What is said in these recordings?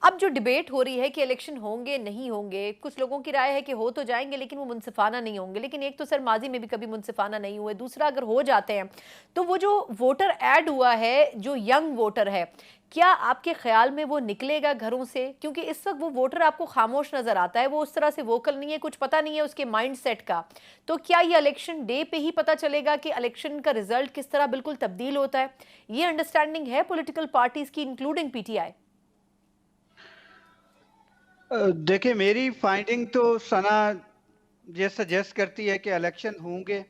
अब जो डिबेट हो रही है कि इलेक्शन होंगे नहीं होंगे, कुछ लोगों की राय है कि हो तो जाएंगे लेकिन वो मुनसिफाना नहीं होंगे। लेकिन एक तो सर माजी में भी कभी मुनसिफाना नहीं हुए, दूसरा अगर हो जाते हैं तो वो जो वोटर ऐड हुआ है, जो यंग वोटर है, क्या आपके ख्याल में वो निकलेगा घरों से? क्योंकि इस वक्त वो वोटर आपको खामोश नजर आता है, वो उस तरह से वोकल नहीं है, कुछ पता नहीं है उसके माइंड सेट का। तो क्या ये इलेक्शन डे पे ही पता चलेगा कि इलेक्शन का रिजल्ट किस तरह बिल्कुल तब्दील होता है? ये अंडरस्टैंडिंग है पॉलिटिकल पार्टीज की, इंक्लूडिंग पीटीआई? देखिए, मेरी फाइंडिंग तो सना ये सजेस्ट करती है कि इलेक्शन होंगे,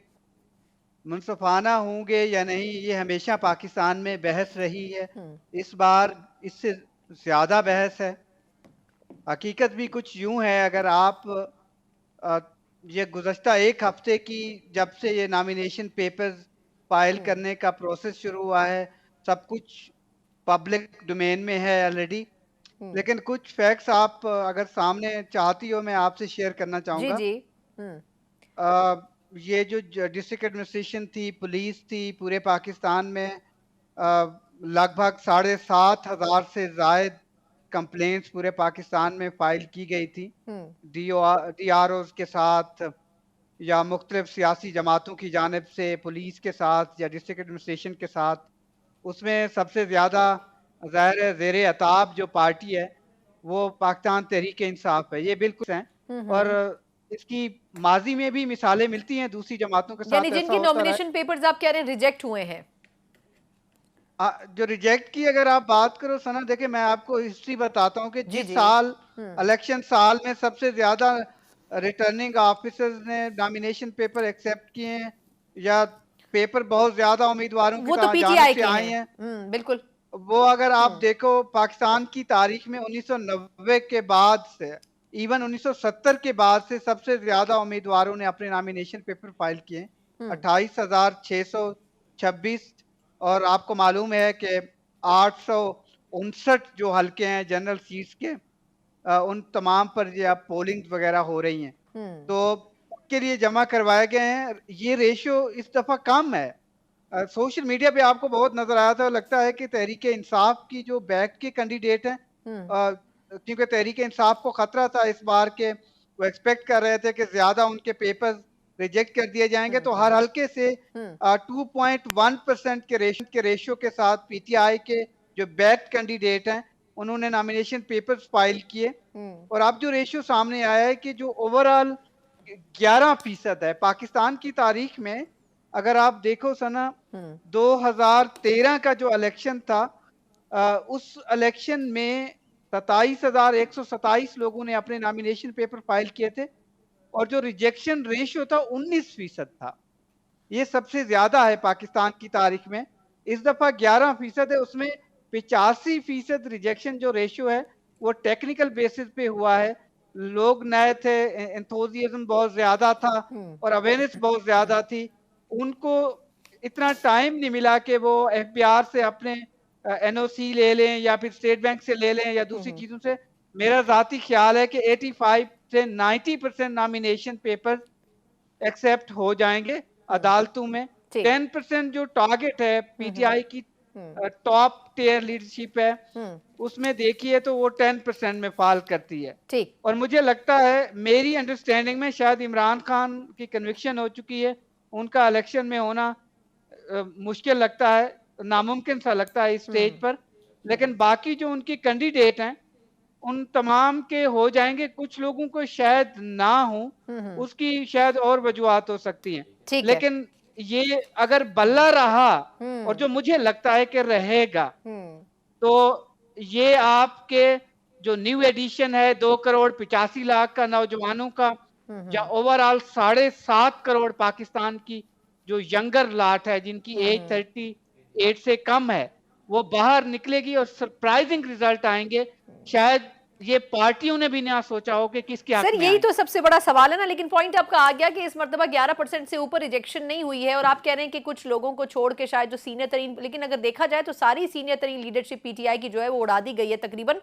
मुनसफाना होंगे या नहीं, ये हमेशा पाकिस्तान में बहस रही है। इस बार इससे ज्यादा बहस है। हकीकत भी कुछ यूं है, अगर आप अ, ये गुज़श्ता एक हफ्ते की, जब से ये नॉमिनेशन पेपर्स फाइल करने का प्रोसेस शुरू हुआ है, सब कुछ पब्लिक डोमेन में है ऑलरेडी। लेकिन कुछ फैक्ट्स आप अगर सामने चाहती हो, मैं आपसे शेयर करना जी चाहूँगा। जी। हम्म। ये जो डिस्ट्रिक्ट एडमिनिस्ट्रेशन थी, पुलिस थी, पूरे पाकिस्तान में लगभग 7,500 से ज़ायद कंप्लेंट्स पूरे पाकिस्तान में फाइल की गई थी। हम्म। DROs के साथ या मुख्तलिफ सियासी जमातों की जानिब से, पुलिस के साथ या डिस्ट्रिक्ट एडमिनिस्ट्रेशन के साथ। उसमें सबसे ज़्यादा ज़ाहिर है ज़ेरे अताब जो पार्टी है, वो पाकिस्तान तहरीक इंसाफ है। ये बिल्कुल हैं। और हम्म। इसकी माजी में भी मिसालें मिलती हैं, दूसरी जमातों के यानी साथ ऐसा जिनकी होता रहा है। नॉमिनेशन पेपर्स आप कह रहे हैं रिजेक्ट हुए हैं? जो रिजेक्ट की अगर आप बात करो सना, देखिए मैं आपको हिस्ट्री बताता हूँ कि जी जिस जी। साल हम्म। इलेक्शन साल में सबसे ज्यादा रिटर्निंग ऑफिसर्स ने नॉमिनेशन पेपर एक्सेप्ट किए हैं, या पेपर बहुत ज्यादा उम्मीदवारों की वो तो जानिब पीटीआई से के आए हैं। हैं, बिल्कुल। वो अगर आप हम्म। देखो पाकिस्तान की तारीख में 1990 के बाद से, इवन 1970 के बाद से सबसे ज्यादा उम्मीदवारों ने अपने नॉमिनेशन पेपर फाइल किए, हम्म। 28,626। और आपको मालूम है कि 859 जो हल्के हैं जनरल सीट्स के, उन तमाम पर ये अब पोलिंग वगैरह हो रही हैं, हम्म। तो उसके लिए जमा करवाए गए हैं। ये रेशियो इस दफा कम है। सोशल मीडिया पे आपको बहुत नजर आया था, लगता है कि तहरीक इंसाफ की जो बैक के कैंडिडेट हैं, हम्म। क्योंकि तहरीक इंसाफ को खतरा था इस बार के, वो एक्सपेक्ट कर रहे थे कि ज्यादा उनके पेपर्स रिजेक्ट कर दिए जाएंगे, तो हर हल्के से हम्म। 2.1% के रेशियो के साथ पीटीआई के जो बैक कैंडिडेट हैं, उन्होंने नॉमिनेशन पेपर्स फाइल किए। हम्म। और अब जो रेशियो सामने आया है कि जो ओवरऑल 11% है पाकिस्तान की तारीख में। अगर आप देखो सना, हम्म। 2013 का जो इलेक्शन था, उस इलेक्शन में 27,127 लोगों ने अपने नॉमिनेशन पेपर फाइल किए थे, और जो रिजेक्शन रेशियो था 19% था। ये सबसे ज्यादा है पाकिस्तान की तारीख में। इस दफा 11% है, उसमें 85% रिजेक्शन जो रेशियो है, वो टेक्निकल बेसिस पे हुआ है। लोग नए थे, एंथुजियाज्म बहुत ज्यादा था, हम्म। और अवेयरनेस बहुत ज्यादा थी। उनको इतना टाइम नहीं मिला कि वो एफबीआर से अपने एनओसी ले लें, या फिर स्टेट बैंक से ले लें, या दूसरी हम्म। चीजों से। मेरा जाती ख्याल है कि 85 से 90% नॉमिनेशन पेपर एक्सेप्ट हो जाएंगे हम्म। अदालतों में। ठीक। 10% जो टारगेट है हम्म। पीटीआई की, हम्म। टॉप टियर लीडरशिप है, हम्म। उसमें देखिए तो वो 10% में फाल करती है। ठीक। और मुझे लगता है, मेरी अंडरस्टैंडिंग में शायद इमरान खान की कन्विक्शन हो चुकी है, उनका इलेक्शन में होना मुश्किल लगता है, नामुमकिन सा लगता है इस स्टेज हम्म। पर। हम्म। लेकिन बाकी जो उनकी कैंडिडेट हैं, उन तमाम के हो जाएंगे। कुछ लोगों को शायद ना हो, हम्म। उसकी शायद और वजूहत हो सकती हैं। ठीक है। लेकिन ये अगर बल्ला रहा, और हम्म। जो मुझे लगता है कि रहेगा, हम्म। तो ये आपके जो न्यू एडिशन है 2,85,00,000 का नौजवानों का, या हम्म। ओवरऑल 7.5 करोड़ पाकिस्तान की जो यंगर लाट है, जिनकी एज हम्म। 38 से कम है, वो बाहर निकलेगी और सरप्राइजिंग रिजल्ट आएंगे। शायद ये पार्टियों ने भी ना सोचा हो कि किसके हक सर में यही आए। तो सबसे बड़ा सवाल है ना, लेकिन पॉइंट आपका आ गया कि इस मर्तबा 11% से ऊपर रिजेक्शन नहीं हुई है, और आप कह रहे हैं कि कुछ लोगों को छोड़ के शायद जो सीनियर तरीन, लेकिन अगर देखा जाए तो सारी सीनियर तरीन लीडरशिप पीटीआई की जो है वो उड़ा दी गई है तकरीबन।